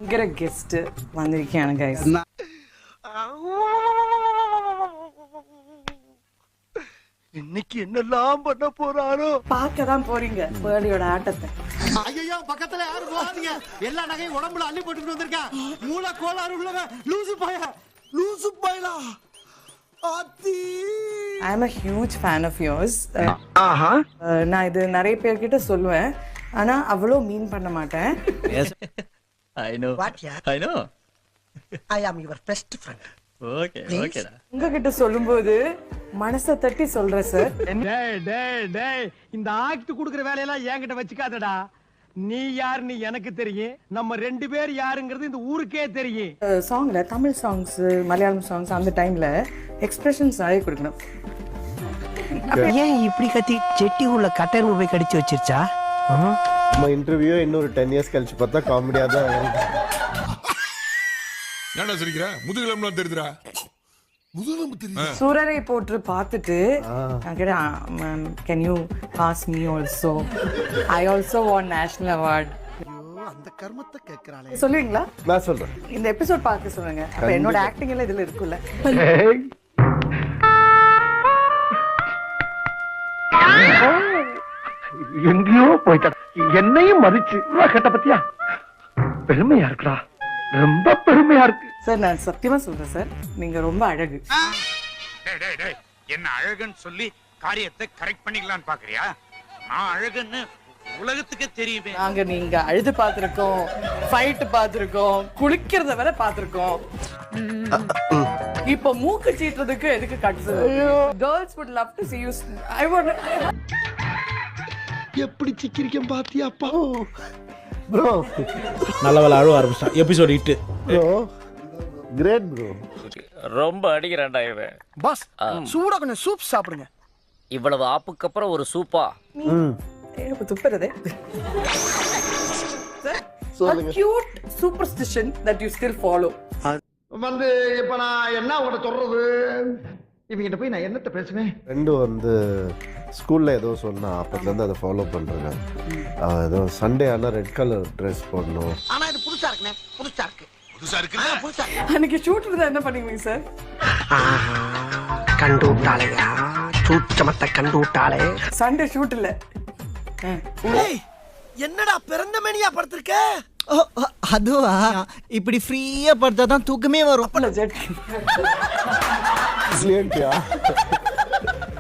பயங்கர கெஸ்ட் வந்திருக்கேன் கைஸ். இன்னைக்கு என்னெல்லாம் பண்ண போறாரோ பார்க்க தான் போறீங்க பேர்லியோட ஆட்டத்தை. ஐயோ பக்கத்துல யாரும் போகாதீங்க. எல்லா நகையும் உடம்புல அள்ளி போட்டுட்டு வந்திருக்கா. மூளை கோளாறு உள்ளவ லூசு பாயலா ஆத்தி. ஐ அம் a huge fan of yours. நான் இது நிறைய பேர்கிட்ட சொல்லுவேன், ஆனா அவ்வளோ மீன் பண்ண மாட்டேன். I know. What, yeah? I know. I am your best friend. Okay, okay. உங்ககிட்ட சொல்லும்போது மனசை தட்டி சொல்றேன் சார். டேய் இந்த ஆக்ட் குடுக்குற வேலையெல்லாம் என்கிட்ட வச்சுக்காதடா. நீ யாருன்னு எனக்கு தெரியும், நம்ம ரெண்டு பேர் யாருங்கிறது இந்த ஊருக்கே தெரியும். சாங்ல தமிழ் சாங்ஸ், மலையாளம் சாங்ஸ் அந்த டைம்ல எக்ஸ்பிரஷன்ஸ் நிறைய கொடுக்கணும். ஏன் இப்படி கத்தி செட்டி உள்ள கட்டர் போய் கடிச்சு வச்சிருச்சா? நம்ம இன்டர்வியூ இன்னொரு 10 இயர்ஸ் கழிச்சு பார்த்தா காமெடியா தான் இருக்கு. ஏன்டா சிரிக்கிற? முதுகெலும்புலாம் தெரியுதுடா. முதுகெலும்பு தெரியுது. சூரரை போட்டு பார்த்துட்டு நான் கேட்டேன், can you pass me also, I also won national award. அந்த கர்மத்தை கேக்குறாளே. சொல்லுவீங்களா? நான் சொல்றேன். இந்த எபிசோட் பார்க்க சொல்லுங்க. அப்ப என்னோட ஆக்டிங் எல்லாம் இதுல இருக்குல்ல. எங்கேயோ போயிட்ட என்னையும் மதிச்சு கட்ட பத்தியா பெருமையா இருக்குடா, ரொம்ப பெருமையா இருக்கு சார். நான் சத்தியமா சொல்றேன் சார், நீங்க ரொம்ப அழகு. என்ன அழகுன்னு சொல்லி காரியத்தை கரெக்ட் பண்ணிக்கலாம்னு பாக்குறியா? நான் அழகுன்னு உலகத்துக்கே தெரியுமே. நாங்க நீங்க அழுது பார்த்திருக்கோம், ஃபைட் பார்த்திருக்கோம், குளிக்கிறத வரை பார்த்திருக்கோம். இப்போ மூக்கு சீட்டுறதுக்கு எதுக்கு cuts? Girls would love to see you. I want. எப்படி சிக்கிரிக்கம் பாத்தியாப்பா? ப்ரோ நல்ல வேலை அழுவ ஆரம்பிச்சான். எபிசோட் 8. Bro great bro. ரொம்ப அடிக்கிறான்டா இவன். பாஸ் சூடா கொஞ்சம் சூப் சாப்பிடுங்க. இவ்வளவு ஆப்புக்கு அப்புறம் ஒரு சூப்பா? துப்புறதே. சொல்லுங்க. Cute superstition that you still follow. வந்து இப்ப நான் என்ன உங்கள்ட்ட சொல்றது? இவங்கிட்ட போய் நான் என்னத்த பேசுவேன்? ரெண்டும் வந்து ஸ்கூல்ல ஏதோ சொன்னா அப்பத்துலேருந்து அதை ஃபாலோ பண்றேன். ஏதோ சண்டே ஆனால் ரெட் கலர் ட்ரெஸ் போடணும். ஆனா இது புதுசா இருக்குனே, புதுசா இருக்கு. அன்னைக்கு ஷூட் இருந்தா என்ன பண்ணுவீங்க சார்? கண்டு விட்டாளையா, சூச்சமத்தை கண்டு விட்டாளே. சண்டே ஷூட் இல்ல. என்னடா பிறந்த மேனியா படுத்திருக்க? அதுவா, இப்படி ஃப்ரீயா படுத்தாதான் தூக்கமே வரும். இல்லையா